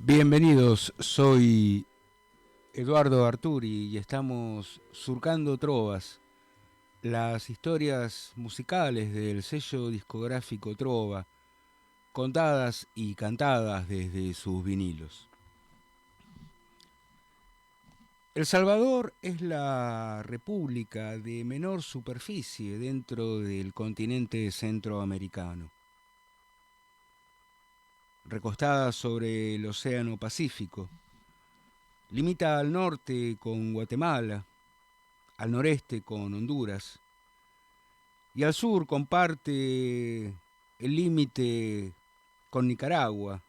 Bienvenidos, soy Eduardo Arturi y estamos surcando trovas, las historias musicales del sello discográfico Trova, contadas y cantadas desde sus vinilos. El Salvador es la república de menor superficie dentro del continente centroamericano. Recostada sobre el Océano Pacífico, limita al norte con Guatemala, al noreste con Honduras y al sur comparte el límite con Nicaragua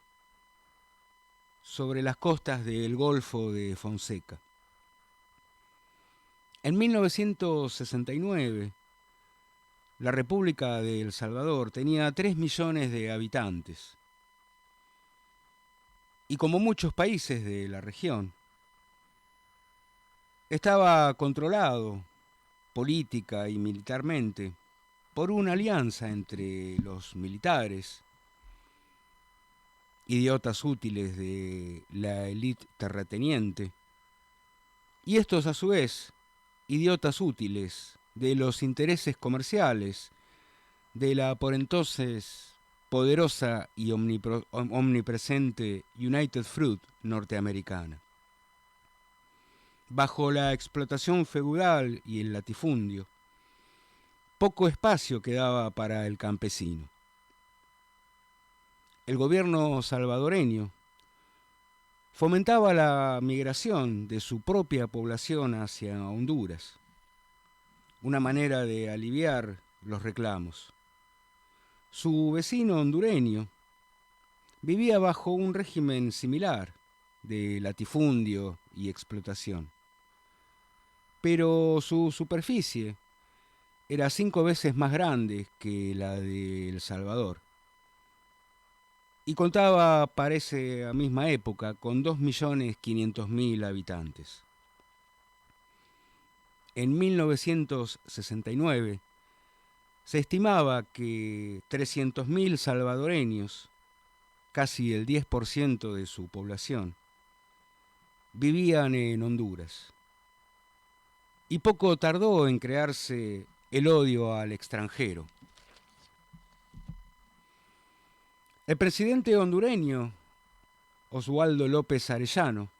sobre las costas del Golfo de Fonseca. En 1969, la República de El Salvador tenía 3 millones de habitantes y, como muchos países de la región, estaba controlado política y militarmente por una alianza entre los militares, idiotas útiles de la élite terrateniente, y estos a su vez, idiotas útiles de los intereses comerciales de la por entonces poderosa y omnipresente United Fruit norteamericana. Bajo la explotación feudal y el latifundio, poco espacio quedaba para el campesino. El gobierno salvadoreño fomentaba la migración de su propia población hacia Honduras, una manera de aliviar los reclamos. Su vecino hondureño vivía bajo un régimen similar de latifundio y explotación, pero su superficie era 5 veces más grande que la de El Salvador y contaba para esa misma época con 2.500.000 habitantes. En 1969 se estimaba que 300.000 salvadoreños, casi el 10% de su población, vivían en Honduras. Y poco tardó en crearse el odio al extranjero. El presidente hondureño, Oswaldo López Arellano,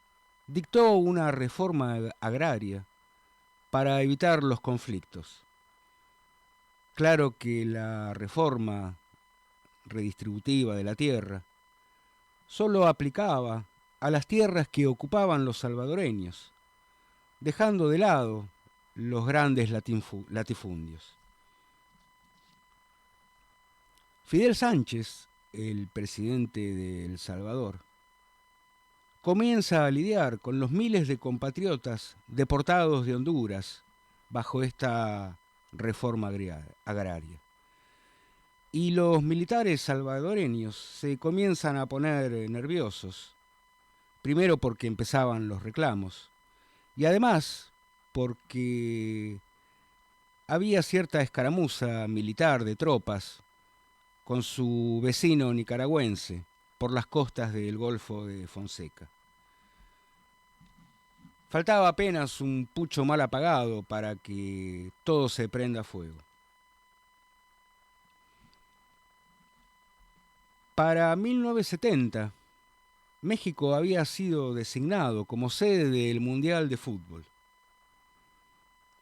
dictó una reforma agraria para evitar los conflictos. Claro que la reforma redistributiva de la tierra solo aplicaba a las tierras que ocupaban los salvadoreños, dejando de lado los grandes latifundios. Fidel Sánchez, el presidente de El Salvador, comienza a lidiar con los miles de compatriotas deportados de Honduras bajo esta reforma agraria. Y los militares salvadoreños se comienzan a poner nerviosos, primero porque empezaban los reclamos, y además porque había cierta escaramuza militar de tropas con su vecino nicaragüense por las costas del Golfo de Fonseca. Faltaba apenas un pucho mal apagado para que todo se prenda fuego. Para 1970, México había sido designado como sede del Mundial de Fútbol.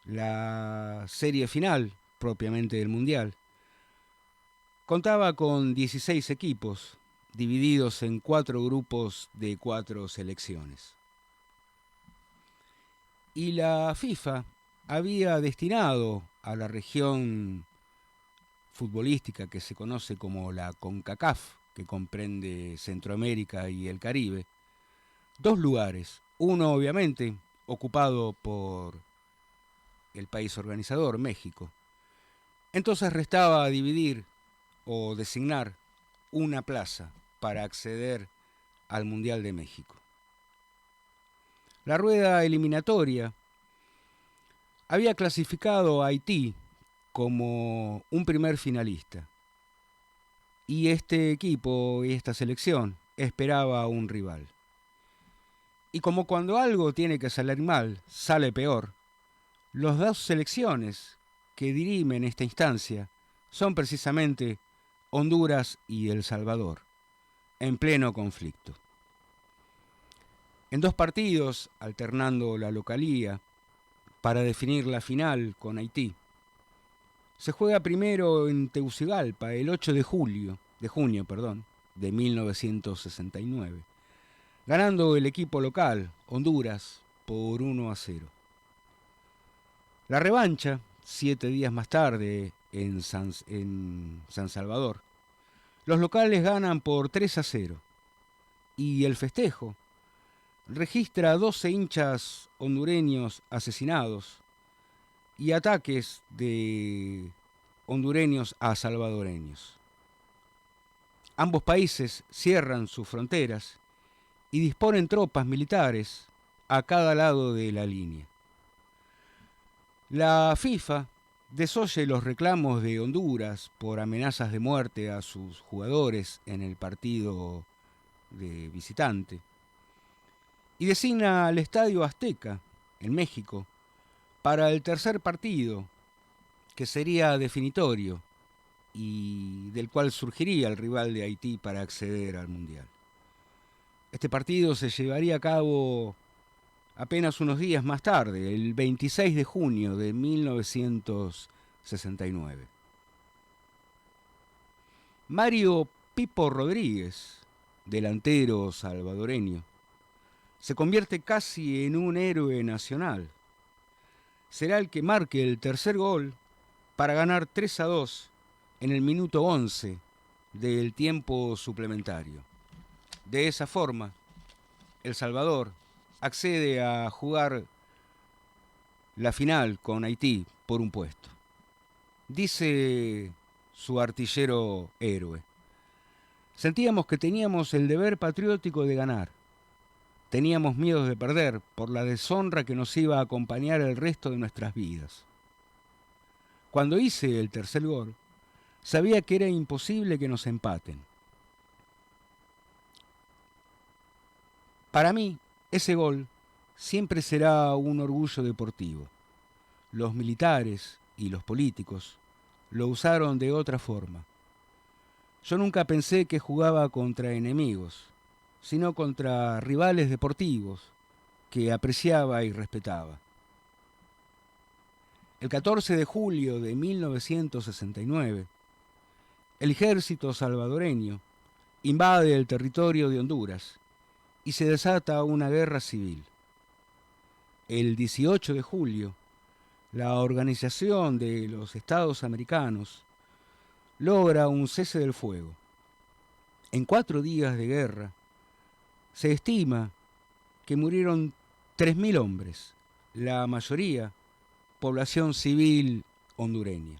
La serie final, propiamente del Mundial, contaba con 16 equipos, divididos en 4 grupos de 4 selecciones. Y la FIFA había destinado a la región futbolística que se conoce como la CONCACAF, que comprende Centroamérica y el Caribe, 2 lugares. Uno, obviamente, ocupado por el país organizador, México. Entonces restaba dividir o designar una plaza para acceder al Mundial de México. La rueda eliminatoria había clasificado a Haití como un primer finalista. Y este equipo y esta selección esperaba un rival. Y como cuando algo tiene que salir mal, sale peor, las dos selecciones que dirimen esta instancia son precisamente Honduras y El Salvador, en pleno conflicto. En dos partidos, alternando la localía para definir la final con Haití, se juega primero en Tegucigalpa el 8 de junio, de 1969, ganando el equipo local, Honduras, por 1-0. La revancha, 7 días más tarde, en San Salvador, los locales ganan por 3-0 y el festejo registra 12 hinchas hondureños asesinados y ataques de hondureños a salvadoreños. Ambos países cierran sus fronteras y disponen tropas militares a cada lado de la línea. La FIFA desoye los reclamos de Honduras por amenazas de muerte a sus jugadores en el partido de visitante y designa al Estadio Azteca, en México, para el tercer partido, que sería definitorio y del cual surgiría el rival de Haití para acceder al Mundial. Este partido se llevaría a cabo apenas unos días más tarde, el 26 de junio de 1969. Mario Pipo Rodríguez, delantero salvadoreño, se convierte casi en un héroe nacional. Será el que marque el tercer gol para ganar 3-2 en el minuto 11 del tiempo suplementario. De esa forma, El Salvador accede a jugar la final con Haití por un puesto. Dice su artillero héroe: sentíamos que teníamos el deber patriótico de ganar. Teníamos miedo de perder por la deshonra que nos iba a acompañar el resto de nuestras vidas. Cuando hice el tercer gol, sabía que era imposible que nos empaten. Para mí, ese gol siempre será un orgullo deportivo. Los militares y los políticos lo usaron de otra forma. Yo nunca pensé que jugaba contra enemigos, sino contra rivales deportivos que apreciaba y respetaba. El 14 de julio de 1969, el ejército salvadoreño invade el territorio de Honduras y se desata una guerra civil. El 18 de julio, la Organización de los Estados Americanos logra un cese del fuego. En 4 días de guerra, se estima que murieron 3.000 hombres, la mayoría población civil hondureña.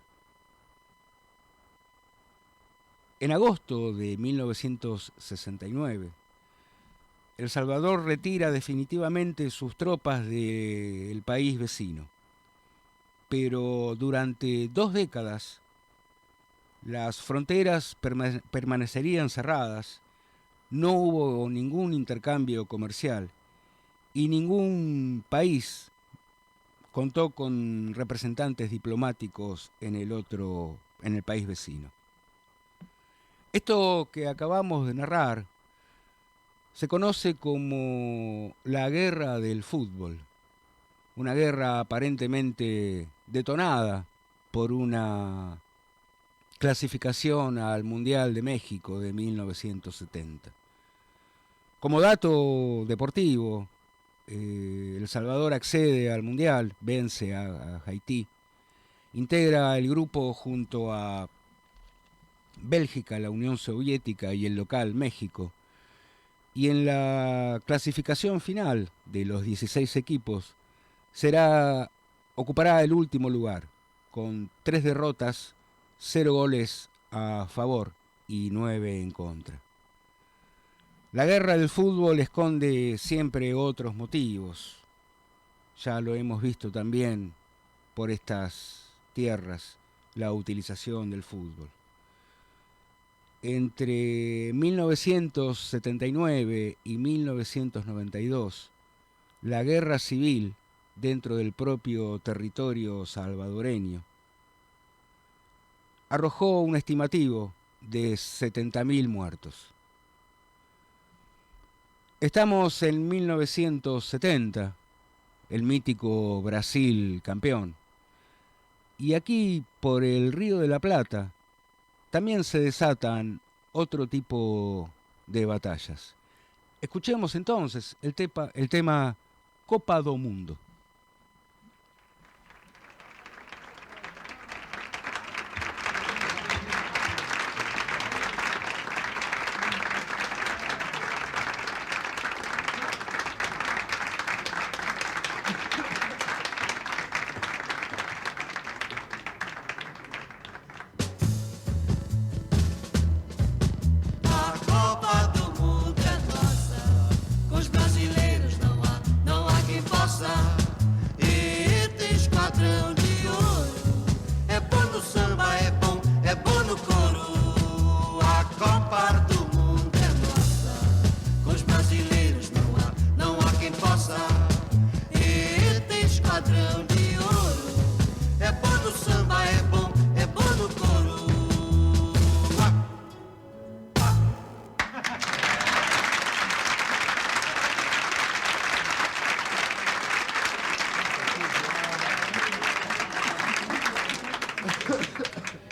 En agosto de 1969, El Salvador retira definitivamente sus tropas del país vecino, pero durante 2 décadas las fronteras permanecerían cerradas, no hubo ningún intercambio comercial y ningún país contó con representantes diplomáticos en el país vecino. Esto que acabamos de narrar se conoce como la guerra del fútbol, una guerra aparentemente detonada por una clasificación al Mundial de México de 1970. Como dato deportivo, El Salvador accede al Mundial, vence a Haití, integra el grupo junto a Bélgica, la Unión Soviética y el local México, y en la clasificación final de los 16 equipos ocupará el último lugar, con 3 derrotas, 0 goles a favor y 9 en contra. La guerra del fútbol esconde siempre otros motivos. Ya lo hemos visto también por estas tierras, la utilización del fútbol. Entre 1979 y 1992 la guerra civil dentro del propio territorio salvadoreño arrojó un estimativo de 70.000 muertos. Estamos en 1970, el mítico Brasil campeón. Y aquí, por el Río de la Plata, también se desatan otro tipo de batallas. Escuchemos entonces el tema Copa do Mundo.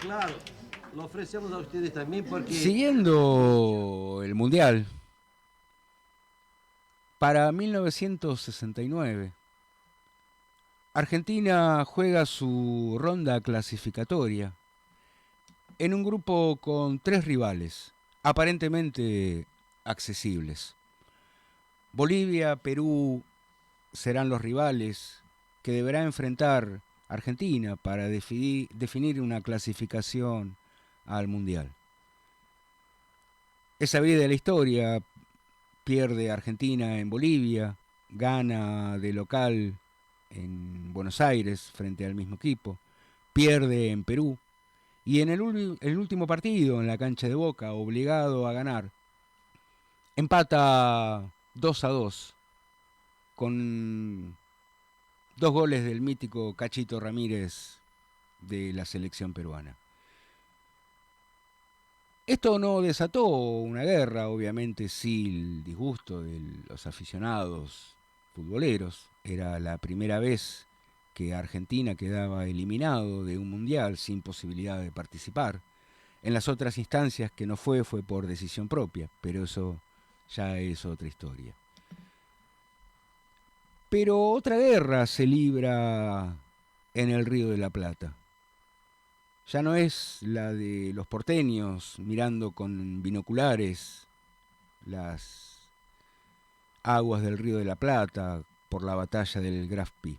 Claro, lo ofrecemos a ustedes también porque... Siguiendo el Mundial, para 1969, Argentina juega su ronda clasificatoria en un grupo con 3 rivales, aparentemente accesibles. Bolivia, Perú serán los rivales que deberá enfrentar Argentina para definir una clasificación al Mundial. Es sabida la historia, pierde Argentina en Bolivia, gana de local en Buenos Aires frente al mismo equipo, pierde en Perú y en el último partido en la cancha de Boca, obligado a ganar, empata 2-2 con 2 goles del mítico Cachito Ramírez de la selección peruana. Esto no desató una guerra, obviamente sí el disgusto de los aficionados futboleros. Era la primera vez que Argentina quedaba eliminado de un mundial sin posibilidad de participar. En las otras instancias que no fue por decisión propia, pero eso ya es otra historia. Pero otra guerra se libra en el Río de la Plata. Ya no es la de los porteños mirando con binoculares las aguas del Río de la Plata por la batalla del Graf Pi.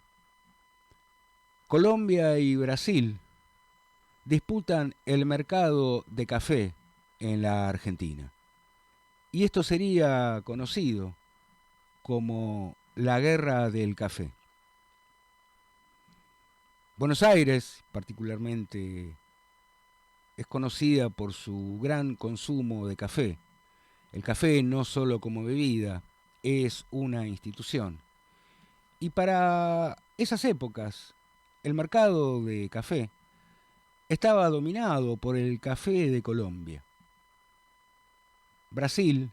Colombia y Brasil disputan el mercado de café en la Argentina. Y esto sería conocido como la Guerra del Café. Buenos Aires, particularmente, es conocida por su gran consumo de café. El café, no solo como bebida, es una institución. Y para esas épocas, el mercado de café estaba dominado por el café de Colombia. Brasil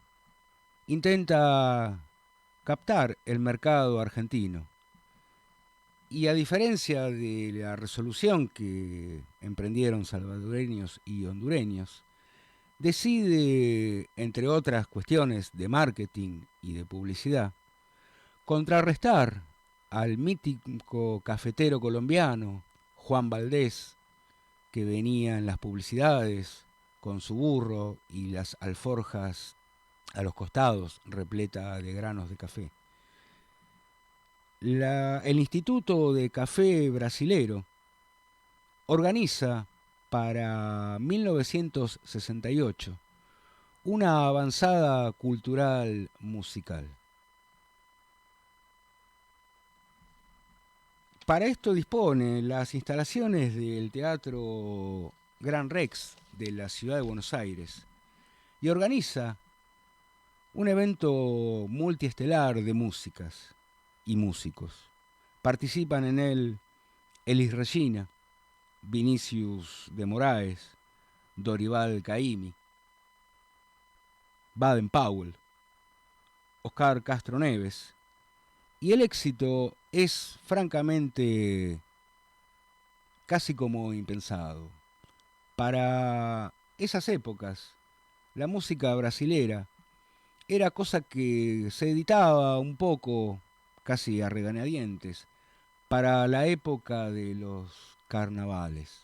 intenta captar el mercado argentino. Y a diferencia de la resolución que emprendieron salvadoreños y hondureños, decide, entre otras cuestiones de marketing y de publicidad, contrarrestar al mítico cafetero colombiano Juan Valdés, que venía en las publicidades con su burro y las alforjas a los costados repleta de granos de café. El Instituto de Café Brasilero organiza para 1968 una avanzada cultural musical. Para esto dispone las instalaciones del Teatro Gran Rex de la ciudad de Buenos Aires y organiza un evento multiestelar de músicas. y músicos. Participan en él Elis Regina, Vinicius de Moraes, Dorival Caymmi, Baden Powell, Oscar Castro Neves, y el éxito es francamente casi como impensado. Para esas épocas, la música brasilera era cosa que se editaba un poco, casi a regañadientes, para la época de los carnavales.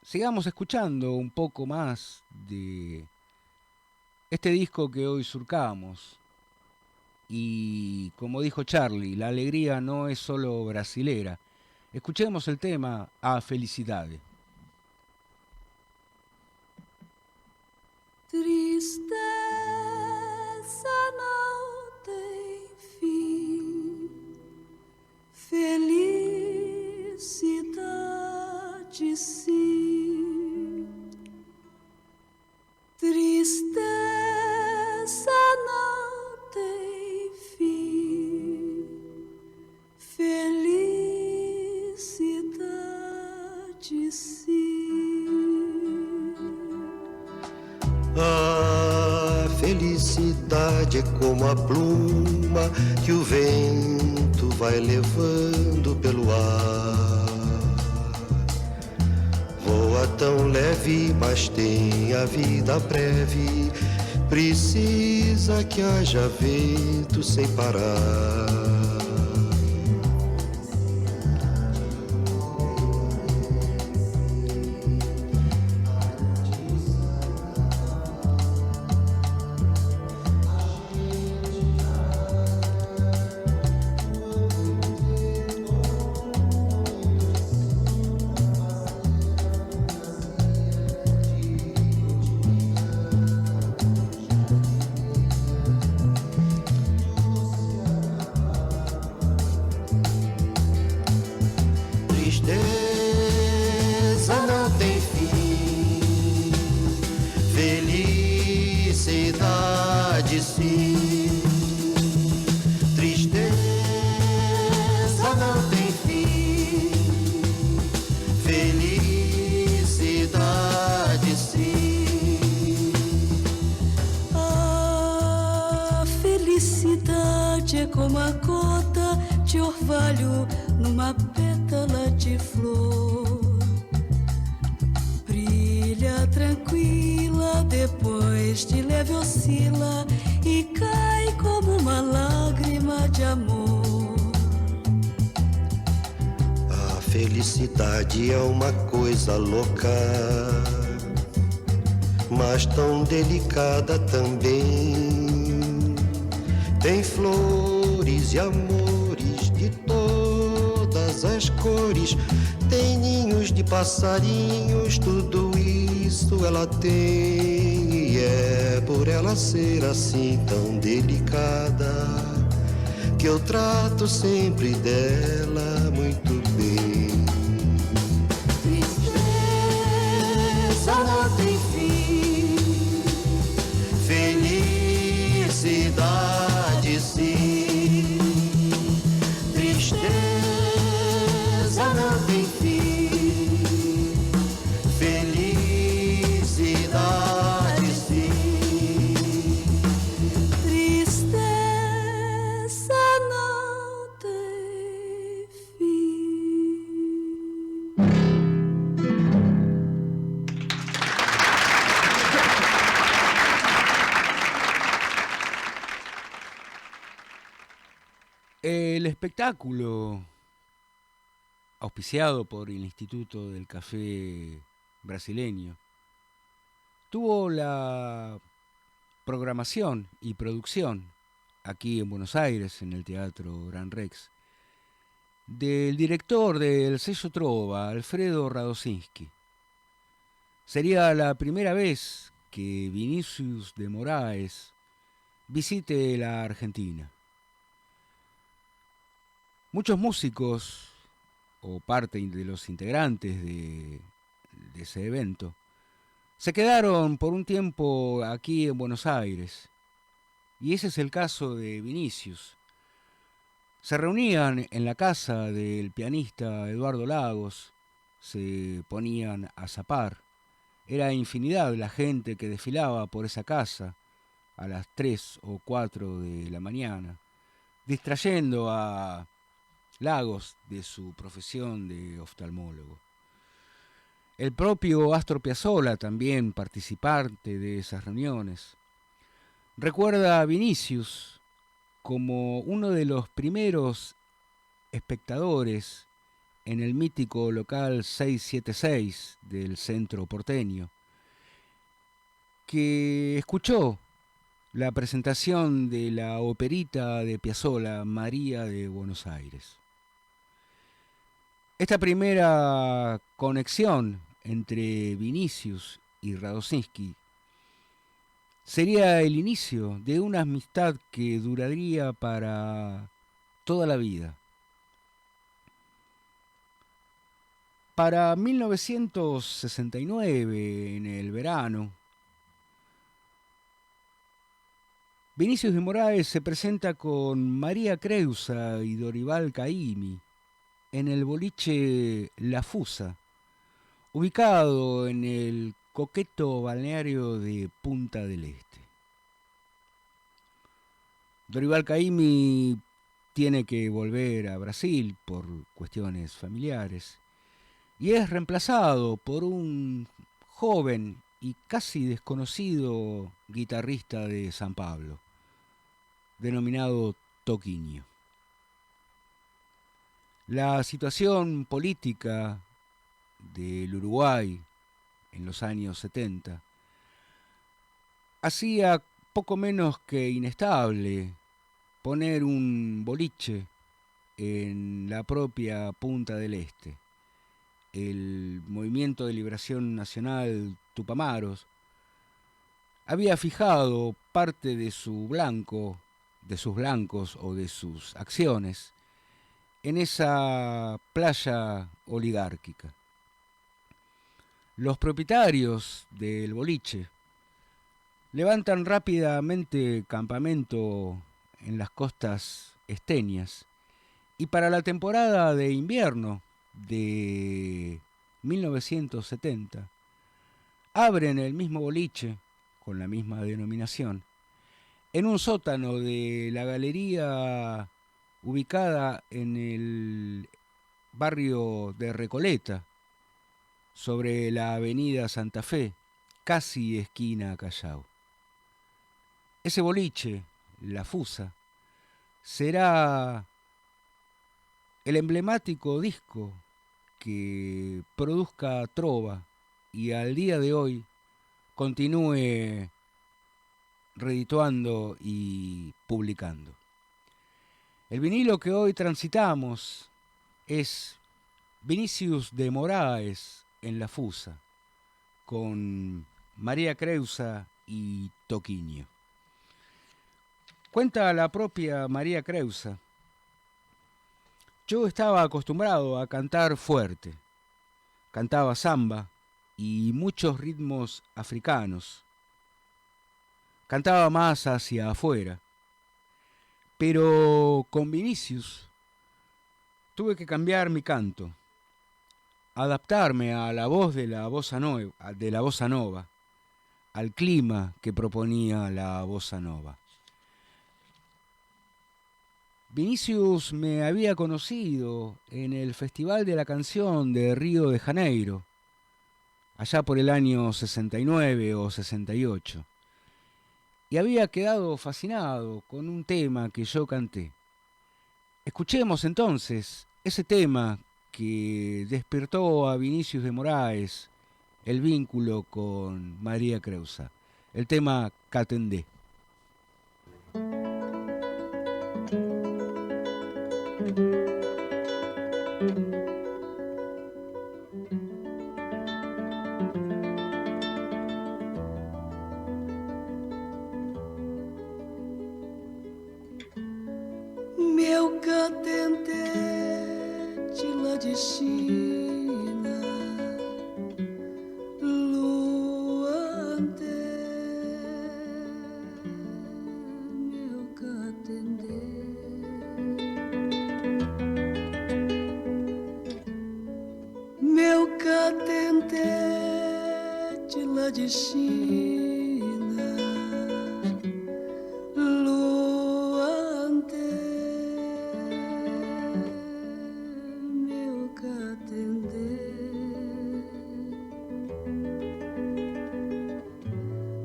Sigamos escuchando un poco más de este disco que hoy surcamos. Y como dijo Charlie, la alegría no es solo brasilera. Escuchemos el tema A Felicidade. Tristeza não tem fim, felicidade sim. Tristeza não tem fim, felicidade sim. A felicidade é como a pluma que o vento vai levando pelo ar. Voa tão leve, mas tem a vida breve. Precisa que haja vento sem parar. Felicidade é uma coisa louca, mas tão delicada também. Tem flores e amores de todas as cores, tem ninhos de passarinhos, tudo isso ela tem. E é por ela ser assim tão delicada que eu trato sempre dela muito bem. Tristeza não tem fim, felicidade sim. Tristeza não tem fim, felicidade sim. El espectáculo, auspiciado por el Instituto del Café Brasileño, tuvo la programación y producción aquí en Buenos Aires, en el Teatro Gran Rex, del director del sello Trova, Alfredo Radosinski. Sería la primera vez que Vinicius de Moraes visite la Argentina. Muchos músicos, o parte de los integrantes de ese evento, se quedaron por un tiempo aquí en Buenos Aires. Y ese es el caso de Vinicius. Se reunían en la casa del pianista Eduardo Lagos, se ponían a zapar. Era infinidad la gente que desfilaba por esa casa a las 3 o 4 de la mañana, distrayendo a Lagos de su profesión de oftalmólogo. El propio Astor Piazzolla, también participante de esas reuniones, recuerda a Vinicius como uno de los primeros espectadores en el mítico local 676 del centro porteño, que escuchó la presentación de la operita de Piazzolla, María de Buenos Aires. Esta primera conexión entre Vinicius y Radosinski sería el inicio de una amistad que duraría para toda la vida. Para 1969, en el verano, Vinicius de Moraes se presenta con María Creusa y Dorival Caymmi en el boliche La Fusa, ubicado en el coqueto balneario de Punta del Este. Dorival Caymmi tiene que volver a Brasil por cuestiones familiares y es reemplazado por un joven y casi desconocido guitarrista de San Pablo, denominado Toquinho. La situación política del Uruguay en los años 70 hacía poco menos que inestable poner un boliche en la propia Punta del Este. El Movimiento de Liberación Nacional Tupamaros había fijado parte de sus blancos o de sus acciones en esa playa oligárquica. Los propietarios del boliche levantan rápidamente campamento en las costas esteñas y para la temporada de invierno de 1970 abren el mismo boliche con la misma denominación en un sótano de la galería ubicada en el barrio de Recoleta, sobre la avenida Santa Fe, casi esquina Callao. Ese boliche, La Fusa, será el emblemático disco que produzca trova y al día de hoy continúe redituando y publicando. El vinilo que hoy transitamos es Vinicius de Moraes en La Fusa, con María Creusa y Toquinho. Cuenta la propia María Creusa: yo estaba acostumbrado a cantar fuerte, cantaba samba y muchos ritmos africanos, cantaba más hacia afuera, pero con Vinicius tuve que cambiar mi canto, adaptarme a la voz de la bossa nova, al clima que proponía la bossa nova. Vinicius me había conocido en el Festival de la Canción de Río de Janeiro, allá por el año 69 o 68, y había quedado fascinado con un tema que yo canté. Escuchemos entonces ese tema que despertó a Vinicius de Moraes el vínculo con María Creusa, el tema Catendé. Meu catendê de lá de China, Luandê, meu catendê. de China, lua ante meu catendê.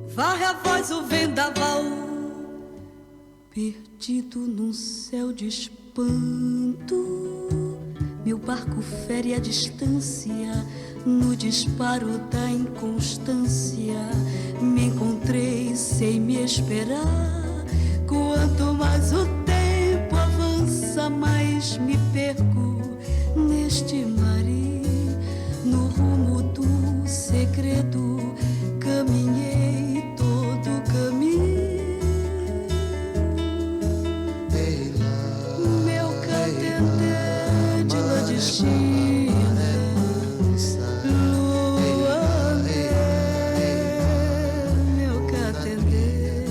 Varre a voz o vendaval, perdido num céu de espanto. Meu barco fere a distância, no disparo da inconstância. Me encontrei sem me esperar. Quanto mais o tempo avança, mais me perco neste marim. No rumo do segredo, caminhei todo o caminho. Meu catendê de lá de China, lua meu catendê,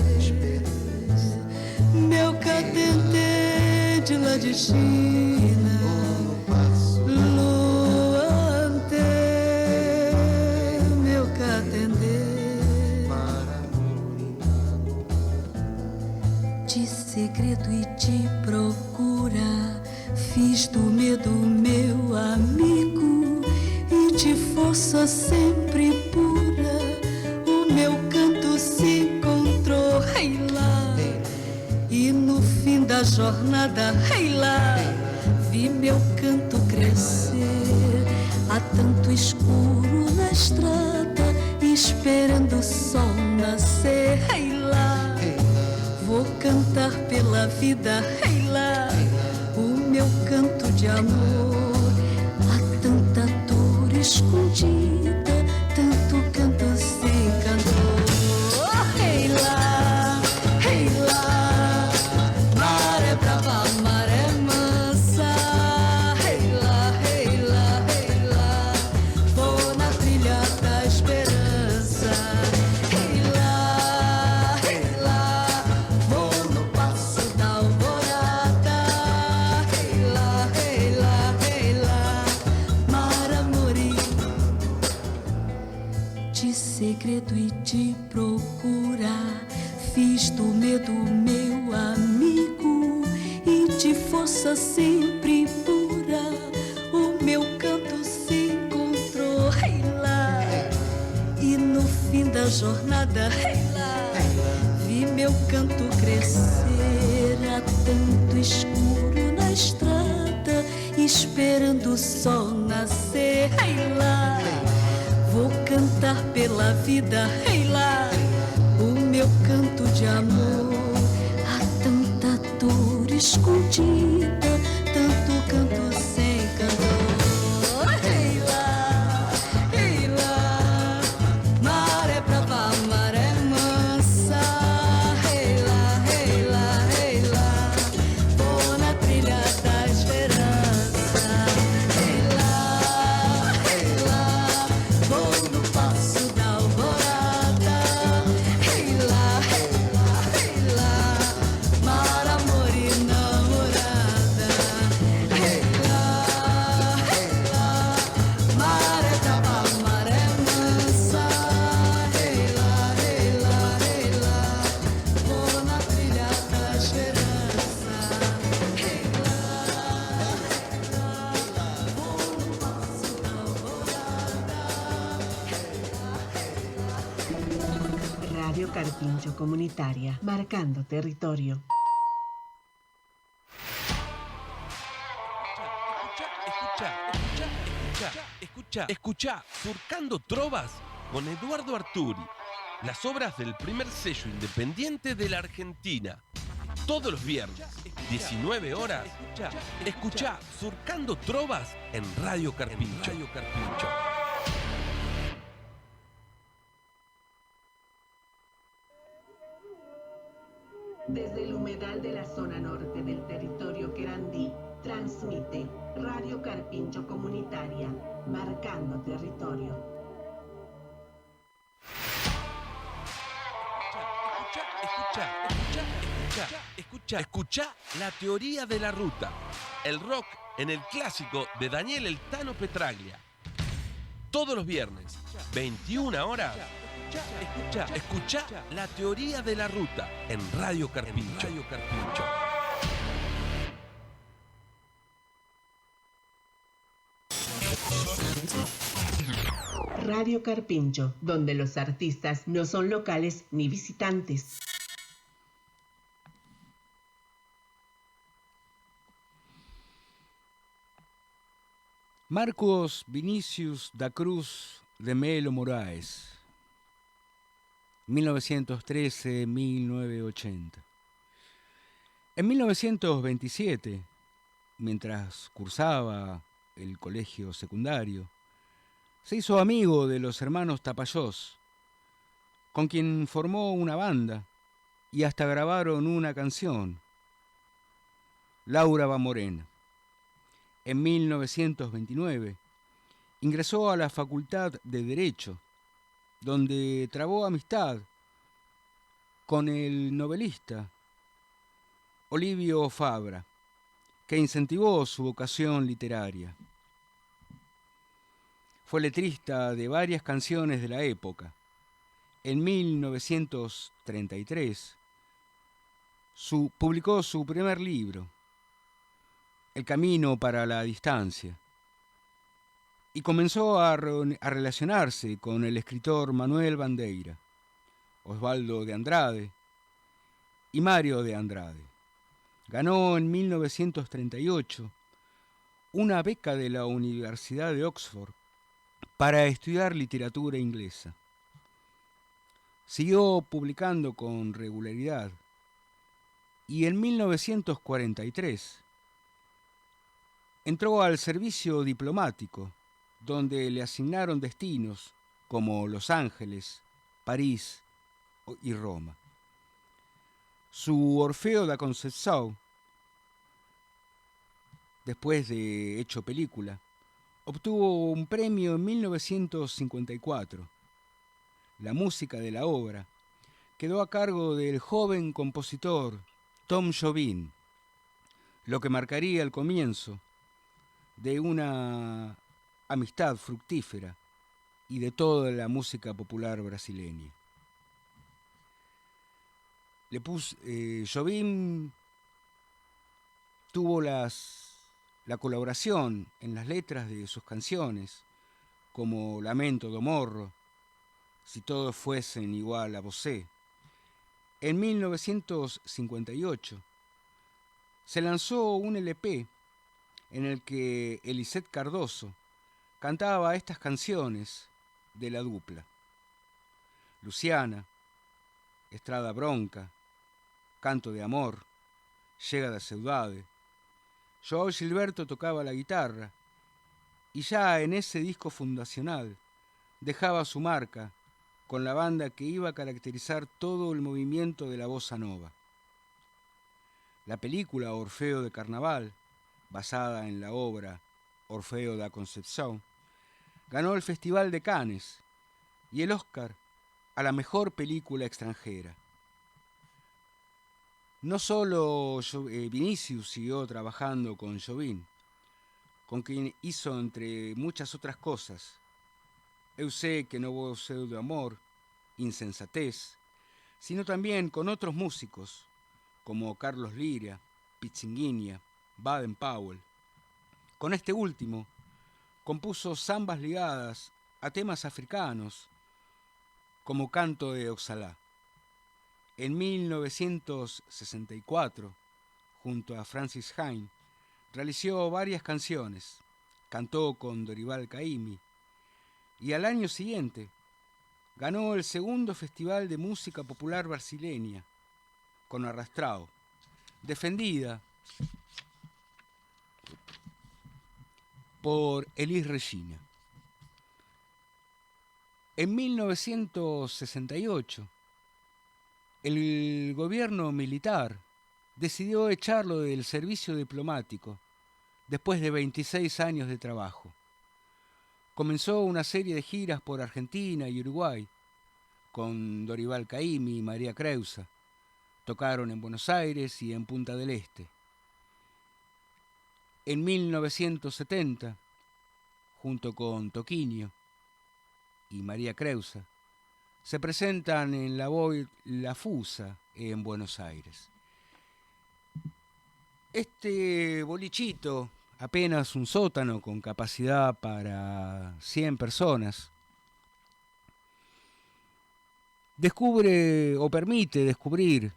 meu catendê de lá de China, lua meu catendê. De segredo e de procura, fiz do medo meu amigo, e de força sempre pura o meu canto se encontrou, hey lá. E no fim da jornada, hey lá, vi meu canto crescer. Há tanto escuro na estrada, esperando o sol nascer, hey lá. Vou cantar pela vida, hey lá, o meu canto de amor. Há tanta dor escondida, tanto canto sem cantor. Hey lá, maré brava, maré mansa. Hey lá, vou na trilha da esperança. Hey lá, vou no passo da alvorada. Hey lá, mar amorim. De segredo e de procura, fiz do medo meu amigo, e de força sempre pura o meu canto se encontrou, hey lá. E no fim da jornada, hey lá, vi meu canto crescer. Há tanto escuro na estrada, esperando o sol nascer, hey lá. Vou cantar pela vida, hey lá, o meu canto de amor. Há tanta dor escondida, tanto canto sem cantor. Hey lá, maré brava, maré mansa. Hey lá, vou na trilha da esperança. Hey lá, vou no passo da alvorada. Hey lá, mar, amor e namorada. Hey lá, maré brava, maré mansa. Hey lá, vou na trilha da esperança. Hey lá, vou no passo da alvorada. Radio Carpincho Comunitaria, marcando territorio. Escuchá, Surcando Trovas con Eduardo Arturi. Las obras del primer sello independiente de la Argentina. Todos los viernes, 19 horas. Escuchá Surcando Trovas en Radio Carpincho. Desde el humedal de la zona norte del territorio querandí, transmite Radio Carpincho Comunitaria, marcando territorio. Escuchá la teoría de la ruta. El rock en el clásico de Daniel El Tano Petraglia. Todos los viernes, 21 horas, Escucha la teoría de la ruta en Radio Carpincho. Radio Carpincho, donde los artistas no son locales ni visitantes. Marcos Vinicius da Cruz de Melo Moraes, 1913-1980. En 1927, mientras cursaba el colegio secundario, se hizo amigo de los hermanos Tapayós, con quien formó una banda y hasta grabaron una canción, Laura va Morena. En 1929 ingresó a la Facultad de Derecho, donde trabó amistad con el novelista Olivio Fabra, que incentivó su vocación literaria. Fue letrista de varias canciones de la época. En 1933 publicó su primer libro, El camino para la distancia, y comenzó a relacionarse con el escritor Manuel Bandeira, Osvaldo de Andrade y Mario de Andrade. Ganó en 1938 una beca de la Universidad de Oxford para estudiar literatura inglesa. Siguió publicando con regularidad y en 1943 entró al servicio diplomático, donde le asignaron destinos como Los Ángeles, París y Roma. Su Orfeo da Concepción, después de hecho película, obtuvo un premio en 1954. La música de la obra quedó a cargo del joven compositor Tom Jobim, lo que marcaría el comienzo de una amistad fructífera y de toda la música popular brasileña. Jobim tuvo la colaboración en las letras de sus canciones, como Lamento do Morro, Si todos fuesen igual a você. En 1958 se lanzó un LP en el que Elisette Cardoso cantaba estas canciones de la dupla: Luciana, Estrada Bronca, Canto de Amor, Llega da Saudade. Joao Gilberto tocaba la guitarra y ya en ese disco fundacional dejaba su marca con la banda que iba a caracterizar todo el movimiento de la bossa nova. La película Orfeo de Carnaval, basada en la obra Orfeo da Concepción, ganó el Festival de Cannes y el Oscar a la mejor película extranjera. No solo Vinicius siguió trabajando con Jobim, con quien hizo, entre muchas otras cosas, Eu sé que no vou ser de amor, Insensatez, sino también con otros músicos como Carlos Lira, Pitzinguinha, Baden Powell. Con este último compuso zambas ligadas a temas africanos como Canto de Oxalá. En 1964, junto a Francis Haim, realizó varias canciones, cantó con Dorival Caymmi y al año siguiente ganó el segundo Festival de Música Popular Brasileña con Arrastrado, defendida por Elis Regina. En 1968, el gobierno militar decidió echarlo del servicio diplomático después de 26 años de trabajo. Comenzó una serie de giras por Argentina y Uruguay con Dorival Caymmi y María Creusa. Tocaron en Buenos Aires y en Punta del Este. En 1970, junto con Toquinho y María Creusa, se presentan en la Boy La Fusa en Buenos Aires. Este bolichito, apenas un sótano con capacidad para 100 personas, descubre o permite descubrir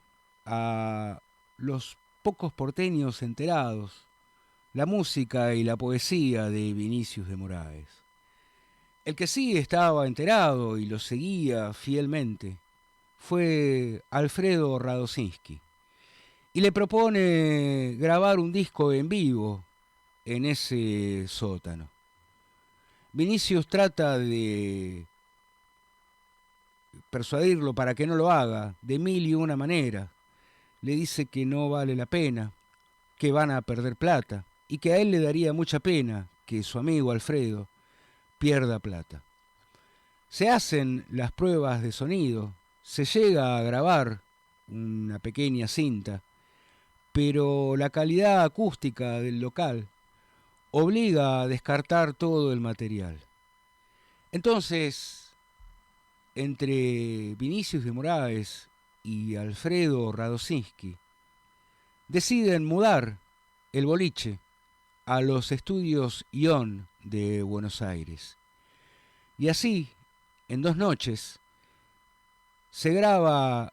a los pocos porteños enterados la música y la poesía de Vinicius de Moraes. El que sí estaba enterado y lo seguía fielmente fue Alfredo Radosinski, y le propone grabar un disco en vivo en ese sótano. Vinicius trata de persuadirlo para que no lo haga de mil y una manera. Le dice que no vale la pena, que van a perder plata y que a él le daría mucha pena que su amigo Alfredo pierda plata. Se hacen las pruebas de sonido, se llega a grabar una pequeña cinta, pero la calidad acústica del local obliga a descartar todo el material. Entonces, entre Vinicius de Moraes y Alfredo Radosinski, deciden mudar el boliche a los estudios Ion de Buenos Aires. Y así, en 2 noches, se graba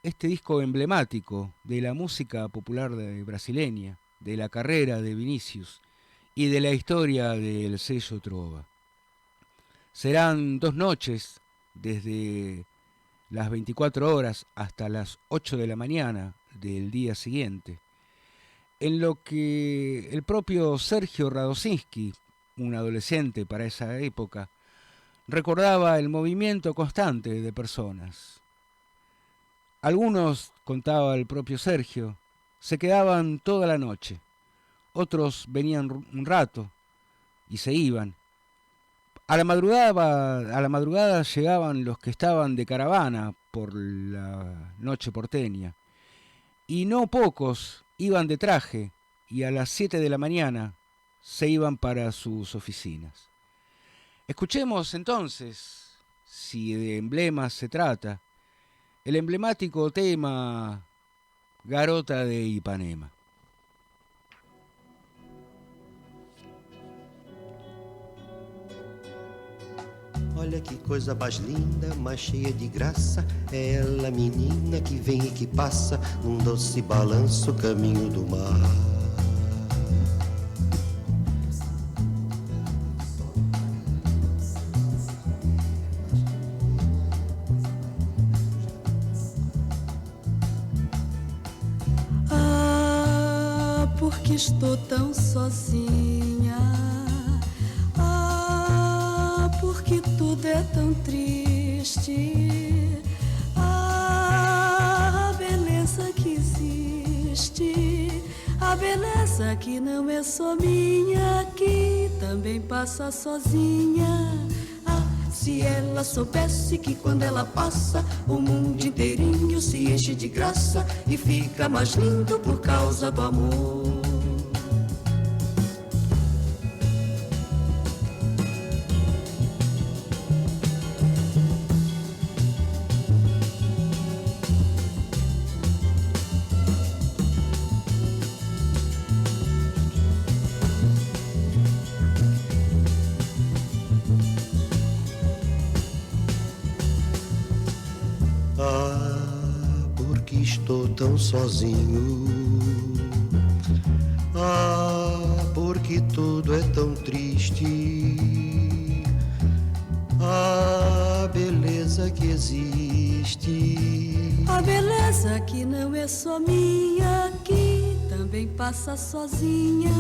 este disco emblemático de la música popular brasileña, de la carrera de Vinicius y de la historia del sello Trova. Serán 2 noches, desde las 24 horas hasta las 8 de la mañana del día siguiente, en lo que el propio Sergio Radosinski, un adolescente para esa época, recordaba el movimiento constante de personas. Algunos, contaba el propio Sergio, se quedaban toda la noche, otros venían un rato y se iban. A la madrugada llegaban los que estaban de caravana por la noche porteña, y no pocos iban de traje y a las 7 de la mañana se iban para sus oficinas. Escuchemos entonces, si de emblemas se trata, el emblemático tema Garota de Ipanema. Olha que coisa mais linda, mais cheia de graça. É ela, menina, que vem e que passa num doce balanço, caminho do mar. Ah, porque estou tão sozinha. Que tudo é tão triste. Ah, a beleza que existe, a beleza que não é só minha, que também passa sozinha. Ah, se ela soubesse que quando ela passa, o mundo inteirinho se enche de graça e fica mais lindo por causa do amor. Tão sozinho. Ah, porque tudo é tão triste. Ah, a beleza que existe, a beleza que não é só minha, que também passa sozinha.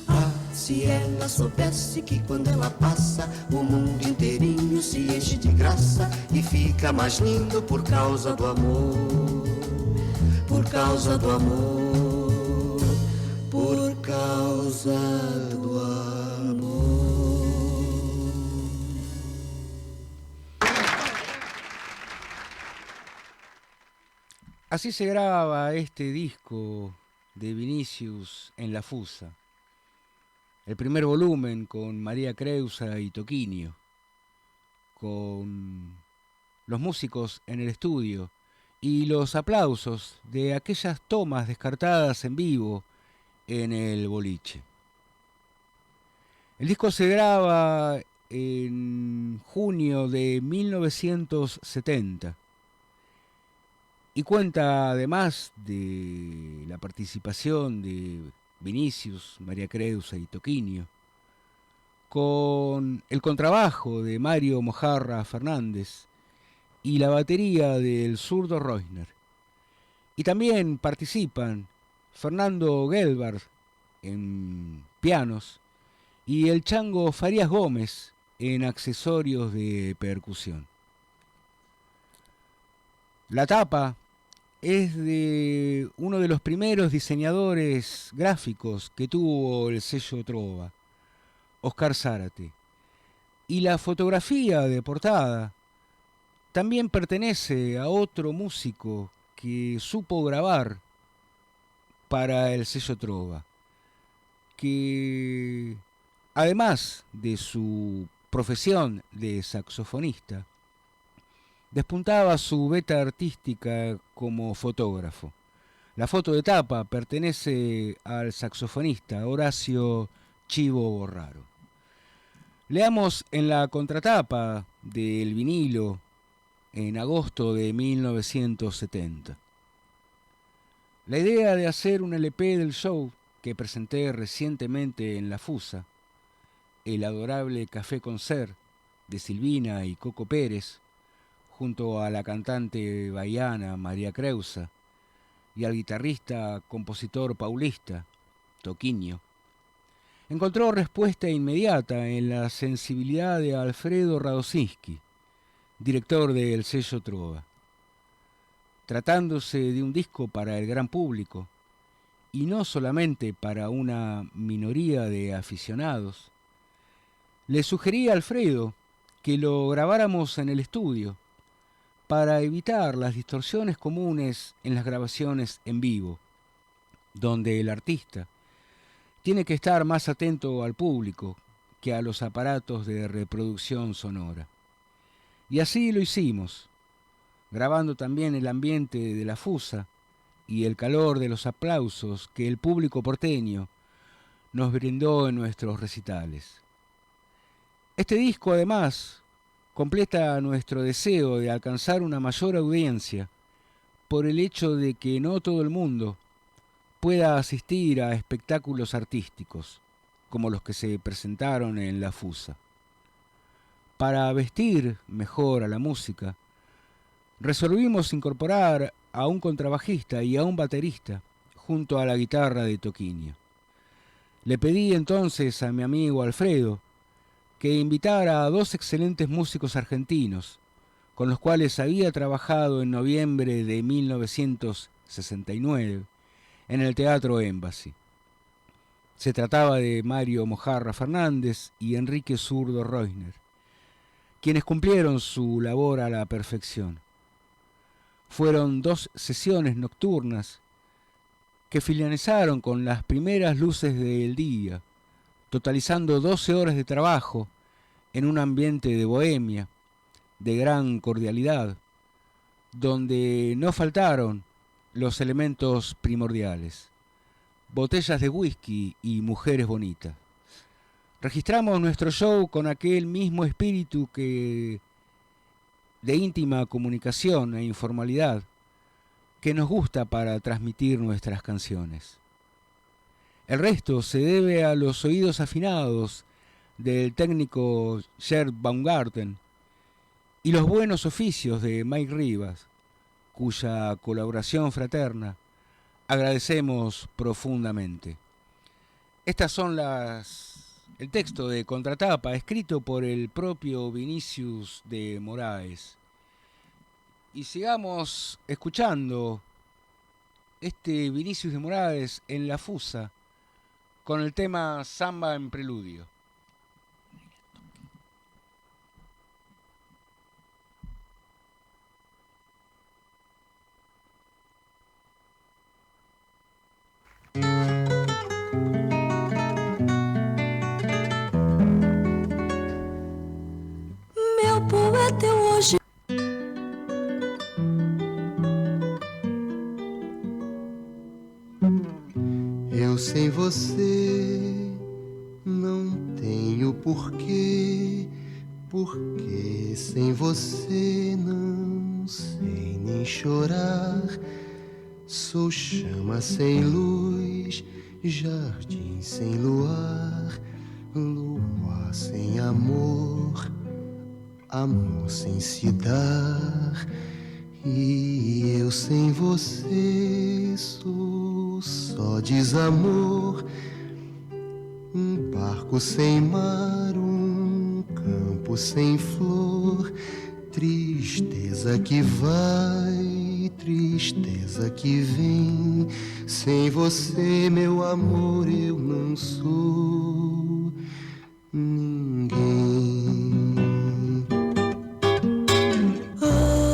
Ah, se ela soubesse que quando ela passa, o mundo inteirinho se enche de graça e fica mais lindo por causa do amor. Por causa do amor, por causa do amor. Así se graba este disco de Vinicius en La Fusa. El primer volumen con María Creusa y Toquinho, con los músicos en el estudio y los aplausos de aquellas tomas descartadas en vivo en el boliche. El disco se graba en junio de 1970 y cuenta, además de la participación de Vinicius, María Creusa y Toquinho, con el contrabajo de Mario Mojarra Fernández y la batería del zurdo Reusner. Y también participan Fernando Gelbart en pianos y el Chango Farías Gómez en accesorios de percusión. La tapa es de uno de los primeros diseñadores gráficos que tuvo el sello Trova, Oscar Zárate. Y la fotografía de portada también pertenece a otro músico que supo grabar para el sello Trova, que además de su profesión de saxofonista, despuntaba su beta artística como fotógrafo. La foto de tapa pertenece al saxofonista Horacio Chivo Borraro. Leamos en la contratapa del vinilo en agosto de 1970. La idea de hacer un LP del show que presenté recientemente en La Fusa, el adorable Café Concert de Silvina y Coco Pérez, junto a la cantante bahiana María Creusa y al guitarrista compositor paulista Toquinho, encontró respuesta inmediata en la sensibilidad de Alfredo Radosinski, director del sello Trova. Tratándose de un disco para el gran público, y no solamente para una minoría de aficionados, le sugerí a Alfredo que lo grabáramos en el estudio para evitar las distorsiones comunes en las grabaciones en vivo, donde el artista tiene que estar más atento al público que a los aparatos de reproducción sonora. Y así lo hicimos, grabando también el ambiente de La Fusa y el calor de los aplausos que el público porteño nos brindó en nuestros recitales. Este disco, además, completa nuestro deseo de alcanzar una mayor audiencia por el hecho de que no todo el mundo pueda asistir a espectáculos artísticos como los que se presentaron en La Fusa. Para vestir mejor a la música, resolvimos incorporar a un contrabajista y a un baterista junto a la guitarra de Toquinho. Le pedí entonces a mi amigo Alfredo que invitara a dos excelentes músicos argentinos, con los cuales había trabajado en noviembre de 1969 en el Teatro Embassy. Se trataba de Mario Mojarra Fernández y Enrique Zurdo Reusner, quienes cumplieron su labor a la perfección. Fueron 2 sesiones nocturnas que finalizaron con las primeras luces del día, totalizando 12 horas de trabajo en un ambiente de bohemia, de gran cordialidad, donde no faltaron los elementos primordiales: botellas de whisky y mujeres bonitas. Registramos nuestro show con aquel mismo espíritu de íntima comunicación e informalidad que nos gusta para transmitir nuestras canciones. El resto se debe a los oídos afinados del técnico Gerd Baumgarten y los buenos oficios de Mike Rivas, cuya colaboración fraterna agradecemos profundamente. Estas son el texto de contratapa escrito por el propio Vinicius de Moraes. Y sigamos escuchando este Vinicius de Moraes en La Fusa con el tema Samba en Preludio. Meu poeta eu hoje Por quê? Porque sem você não sei nem chorar. Sou chama sem luz, jardim sem luar, lua sem amor, amor sem se dar. E eu sem você sou só desamor, um barco sem mar, um campo sem flor, tristeza que vai, tristeza que vem. Sem você, meu amor, eu não sou ninguém. Ah,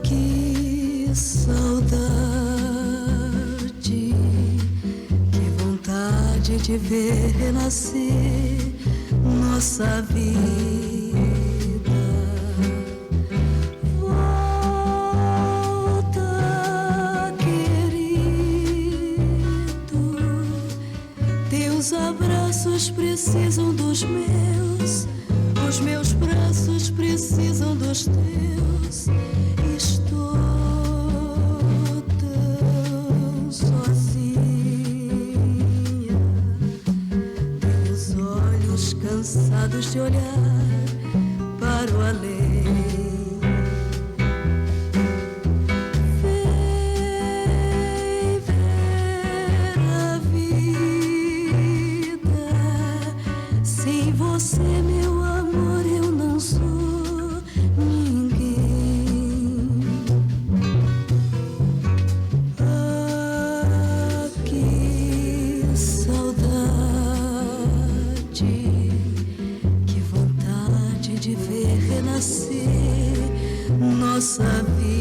que saudade, que vontade de ver renascer nossa vida. Teus abraços precisam dos meus, os meus braços precisam dos teus. Estou tão sozinha. Tenho os olhos cansados de olhar para o além. Você, meu amor, eu não sou ninguém. Ah, que saudade, que vontade de ver renascer nossa vida.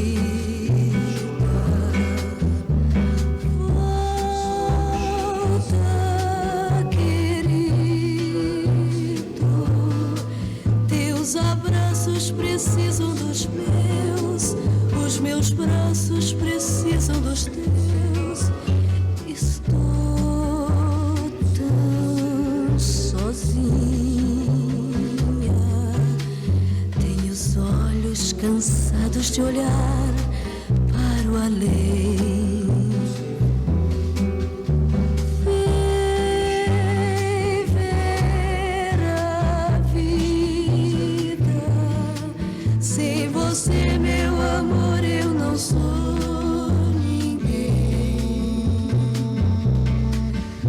Os abraços precisam dos meus, os meus braços precisam dos teus. Estou tão sozinha. Tenho os olhos cansados de olhar para o além. Você, meu amor, eu não sou ninguém.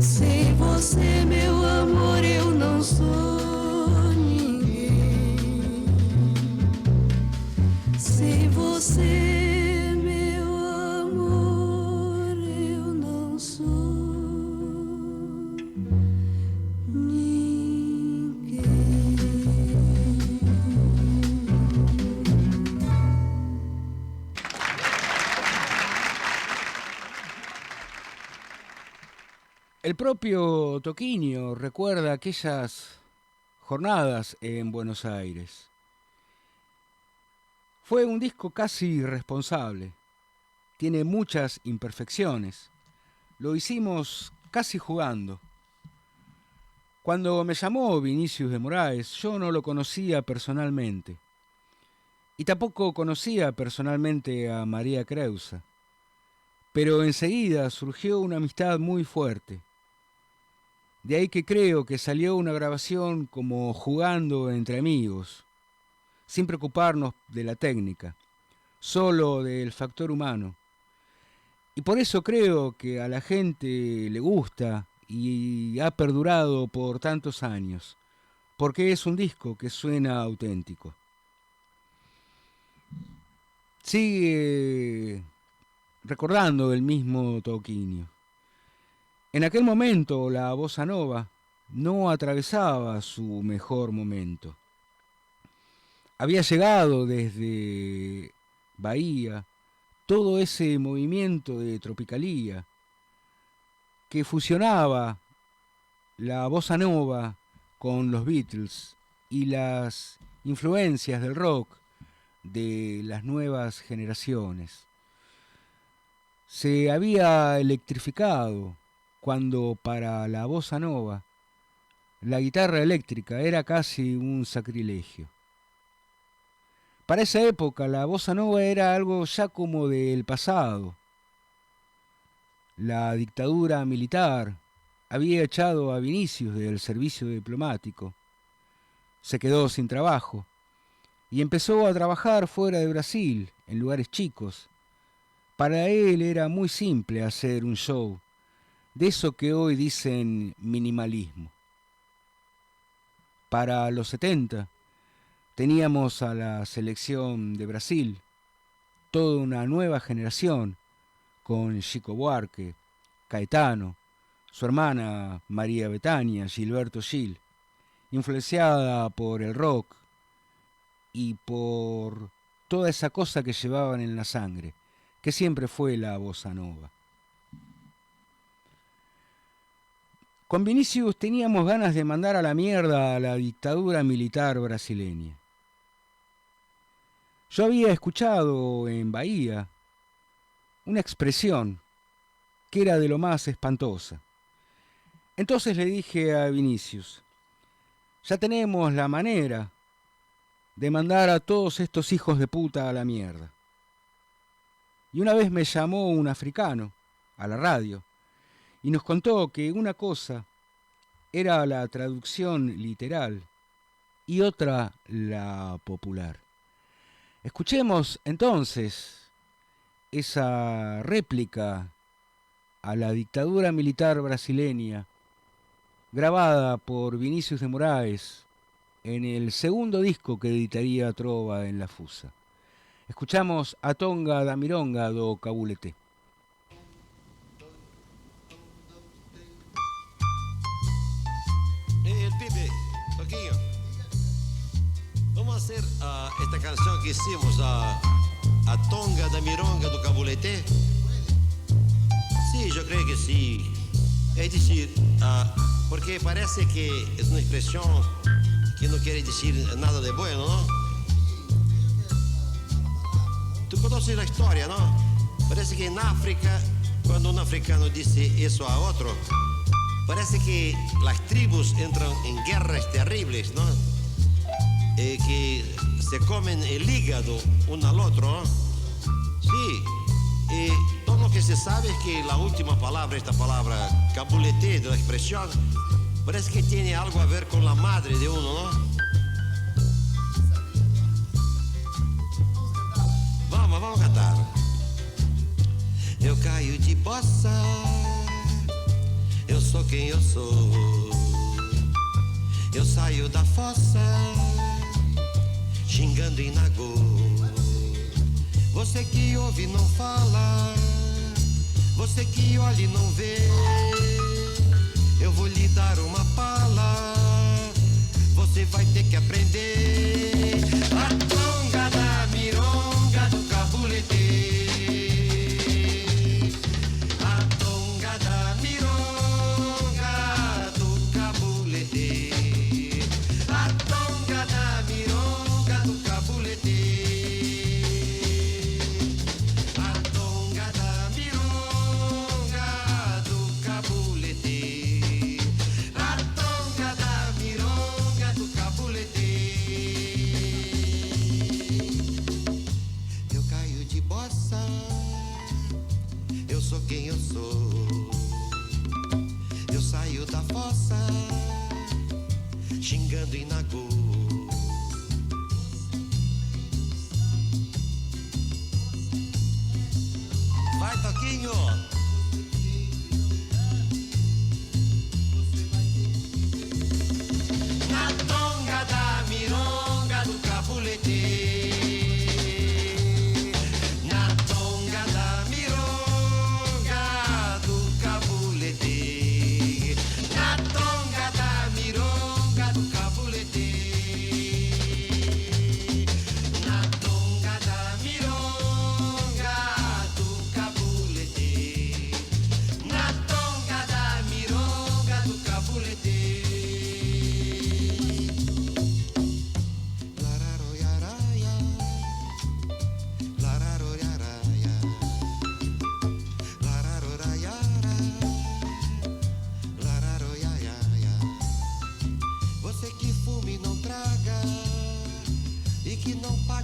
Sem você, meu amor, eu não sou ninguém. Sem você, meu amor, eu não sou ninguém. El propio Toquinho recuerda aquellas jornadas en Buenos Aires. Fue un disco casi irresponsable. Tiene muchas imperfecciones. Lo hicimos casi jugando. Cuando me llamó Vinicius de Moraes, yo no lo conocía personalmente. Y tampoco conocía personalmente a María Creusa. Pero enseguida surgió una amistad muy fuerte. De ahí que creo que salió una grabación como jugando entre amigos, sin preocuparnos de la técnica, solo del factor humano. Y por eso creo que a la gente le gusta y ha perdurado por tantos años, porque es un disco que suena auténtico. Sigue recordando el mismo Toquinho. En aquel momento la bossa nova no atravesaba su mejor momento. Había llegado desde Bahía todo ese movimiento de tropicalía que fusionaba la bossa nova con los Beatles y las influencias del rock de las nuevas generaciones. Se había electrificado cuando para la bossa nova la guitarra eléctrica era casi un sacrilegio. Para esa época la bossa nova era algo ya como del pasado. La dictadura militar había echado a Vinicius del servicio diplomático. Se quedó sin trabajo y empezó a trabajar fuera de Brasil, en lugares chicos. Para él era muy simple hacer un show, de eso que hoy dicen minimalismo. Para los 70 teníamos a la selección de Brasil, toda una nueva generación, con Chico Buarque, Caetano, su hermana María Bethânia, Gilberto Gil, influenciada por el rock y por toda esa cosa que llevaban en la sangre, que siempre fue la bossa nova. Con Vinicius teníamos ganas de mandar a la mierda a la dictadura militar brasileña. Yo había escuchado en Bahía una expresión que era de lo más espantosa. Entonces le dije a Vinicius, ya tenemos la manera de mandar a todos estos hijos de puta a la mierda. Y una vez me llamó un africano a la radio y nos contó que una cosa era la traducción literal y otra la popular. Escuchemos entonces esa réplica a la dictadura militar brasileña grabada por Vinicius de Moraes en el segundo disco que editaría Trova en La Fusa. Escuchamos a Tonga da Mironga do Cabulete. El Pipe, Toquinho, vamos a hacer esta canción que hicimos, a Tonga da Mironga do Cabulete. Sí, yo creo que sí. Es decir, porque parece que es una expresión que no quiere decir nada de bueno, ¿no? Tú conoces la historia, ¿no? Parece que en África, cuando un africano dice eso a otro, parece que las tribus entran en guerras terribles, ¿no? Que se comen el hígado uno al otro, ¿no? Sí. Todo lo que se sabe es que la última palabra, esta palabra cabulete de la expresión, parece que tiene algo a ver con la madre de uno, ¿no? Vamos a cantar. Eu caio de bossa, eu sou quem eu sou. Eu saio da fossa, xingando em Nagô. Você que ouve não fala, você que olha e não vê. Eu vou lhe dar uma pala, você vai ter que aprender. A tonga da mironga do cabulete. Quem eu sou, eu saio da fossa, xingando em Nagô. Vai, Toquinho! Na tonga da mironga do cabulete. Na tonga da mironga do cabulete.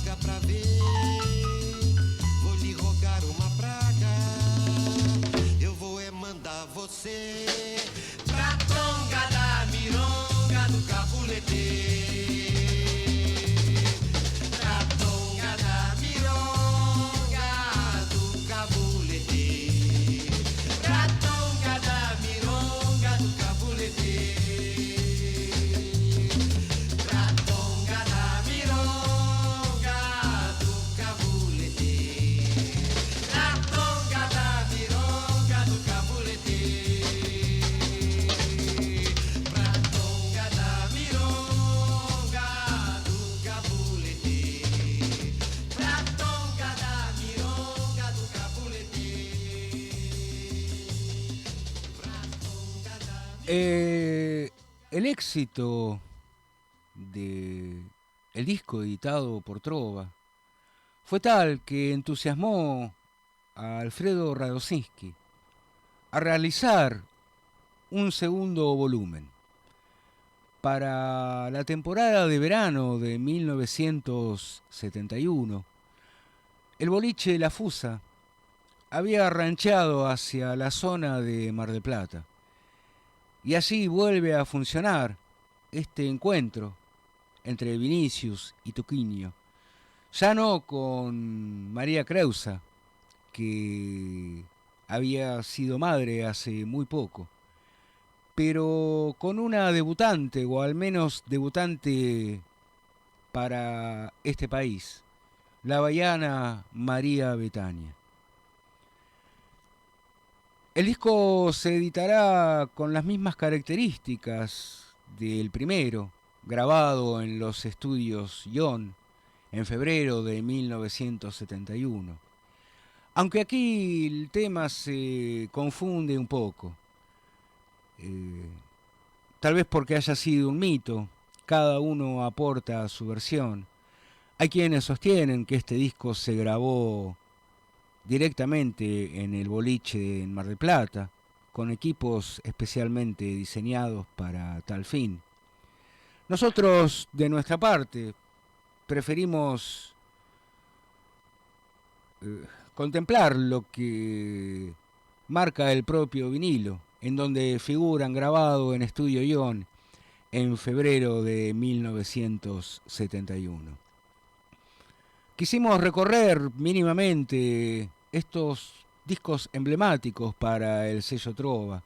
paga pra ver. Vou lhe rogar uma praga. Eu vou mandar você pra Tonga da Mironga do Cabulete. Pra Tonga da Mironga do Cabulete. Pra Tonga da Mironga do Cabulete. Pra Tonga da Mironga do Cabulete. Pra Tonga da Mironga do Cabulete. Pra Tonga da Mironga do Cabulete. Pra Tonga da Mironga do Cabulete. El éxito de el disco editado por Trova fue tal que entusiasmó a Alfredo Radosinski a realizar un segundo volumen. Para la temporada de verano de 1971, el boliche La Fusa había rancheado hacia la zona de Mar del Plata. Y así vuelve a funcionar este encuentro entre Vinicius y Toquinho. Ya no con María Creusa, que había sido madre hace muy poco, pero con una debutante, o al menos debutante para este país, la baiana María Betania. El disco se editará con las mismas características del primero, grabado en los estudios Ion en febrero de 1971. Aunque aquí el tema se confunde un poco. Tal vez porque haya sido un mito, cada uno aporta su versión. Hay quienes sostienen que este disco se grabó directamente en el boliche en Mar del Plata, con equipos especialmente diseñados para tal fin. Nosotros, de nuestra parte, preferimos contemplar lo que marca el propio vinilo, en donde figuran grabado en Estudio Ion en febrero de 1971. Quisimos recorrer mínimamente estos discos emblemáticos para el sello Trova,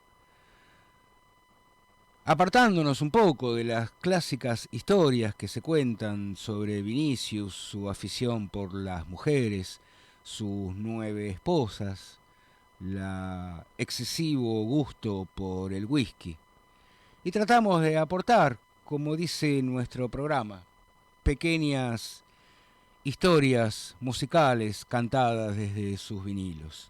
apartándonos un poco de las clásicas historias que se cuentan sobre Vinicius, su afición por las mujeres, sus 9 esposas, la excesivo gusto por el whisky. Y tratamos de aportar, como dice nuestro programa, pequeñas historias musicales cantadas desde sus vinilos.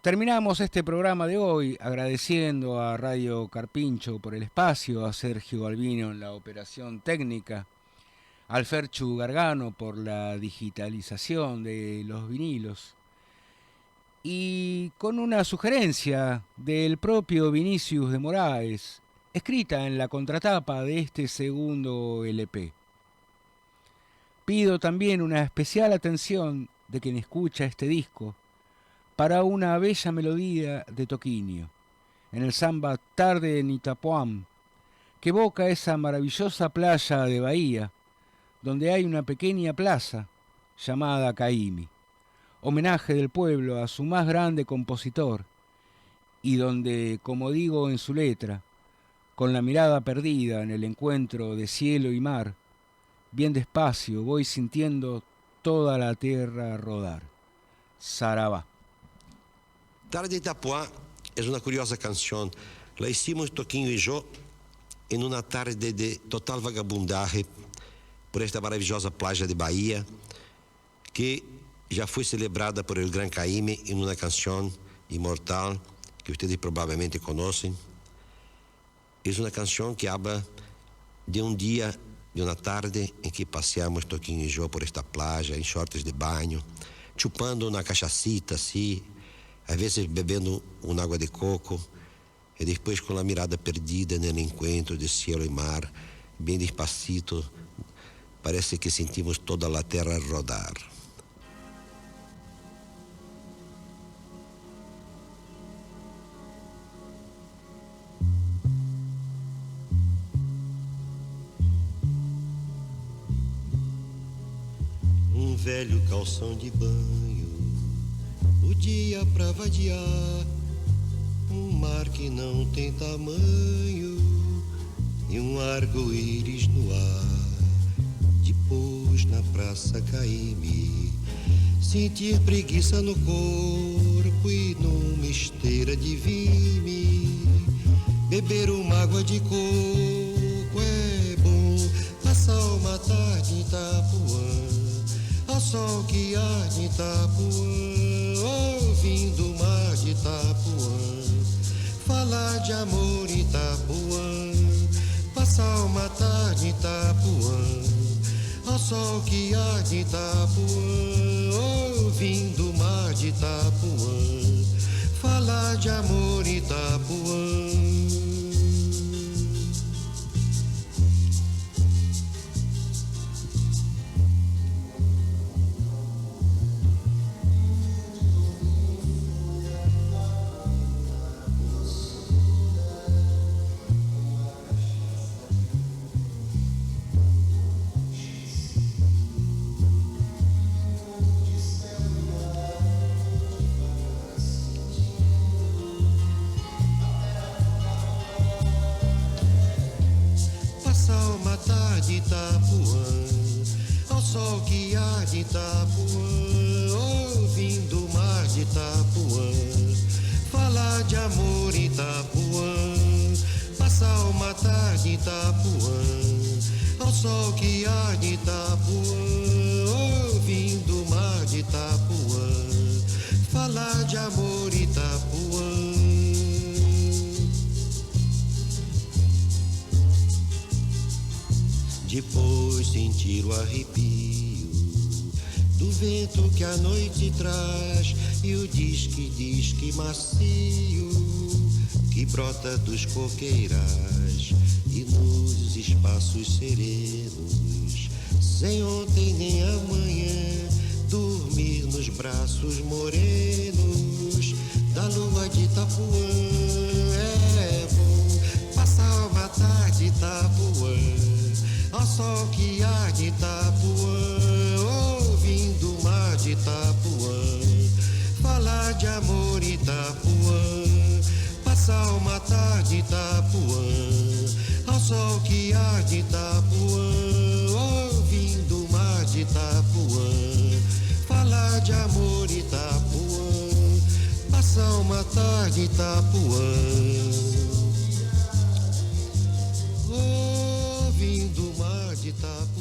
Terminamos este programa de hoy agradeciendo a Radio Carpincho por el espacio, a Sergio Albino en la operación técnica, al Ferchu Gargano por la digitalización de los vinilos, y con una sugerencia del propio Vinicius de Moraes, escrita en la contratapa de este segundo LP. Pido también una especial atención de quien escucha este disco para una bella melodía de Toquinho, en el samba Tarde en Itapuam, que evoca esa maravillosa playa de Bahía, donde hay una pequeña plaza llamada Caimi, homenaje del pueblo a su más grande compositor, y donde, como digo en su letra, con la mirada perdida en el encuentro de cielo y mar, bien despacio voy sintiendo toda la tierra rodar. Saravá. Tarde de Itapuã é uma curiosa canção. Lá hicimos Toquinho e Jô em uma tarde de total vagabundaje por esta maravilhosa playa de Bahia, que já foi celebrada por el Gran Caime em uma canção imortal que vocês provavelmente conhecem. É uma canção que habla de um dia, de uma tarde em que passeamos Toquinho e Jô por esta playa em shorts de banho, chupando uma cachacita assim, às vezes bebendo uma água de coco, e depois com a mirada perdida no encontro de cielo e mar, bem despacito, parece que sentimos toda a terra rodar. Um velho calção de banho, o dia pra vadiar, um mar que não tem tamanho e um arco-íris no ar. Depois na praça caí-me, sentir preguiça no corpo e numa esteira de vime, beber uma água de coco é bom, passar uma tarde em Itapuã, ao sol que arde em Itapuã, ouvindo o mar de Itapuã, falar de amor em Itapuã, passar uma tarde em Itapuã, ao sol que arde em Itapuã, ouvindo o mar de Itapuã, falar de amor em Itapuã. Itapuã, ao sol que arde em Itapuã, ouvindo o mar de Itapuã, falar de amor em Itapuã, passar uma tarde em Itapuã, ao sol que arde em Itapuã, ouvindo o mar de Itapuã, falar de amor em Itapuã. Depois sentir o arrepio do vento que a noite traz e o disque macio que brota dos coqueirais e nos espaços serenos, sem ontem nem amanhã, dormir nos braços morenos da lua de Itapuã. É bom passar uma tarde em Itapuã, ao sol que arde em Itapuã, ouvindo o mar de Itapuã, falar de amor em Itapuã, passar uma tarde em Itapuã, ao sol que arde em Itapuã, ouvindo o mar de Itapuã, falar de amor em Itapuã, passar uma tarde em Itapuã, ouvindo o mar de Itapuã.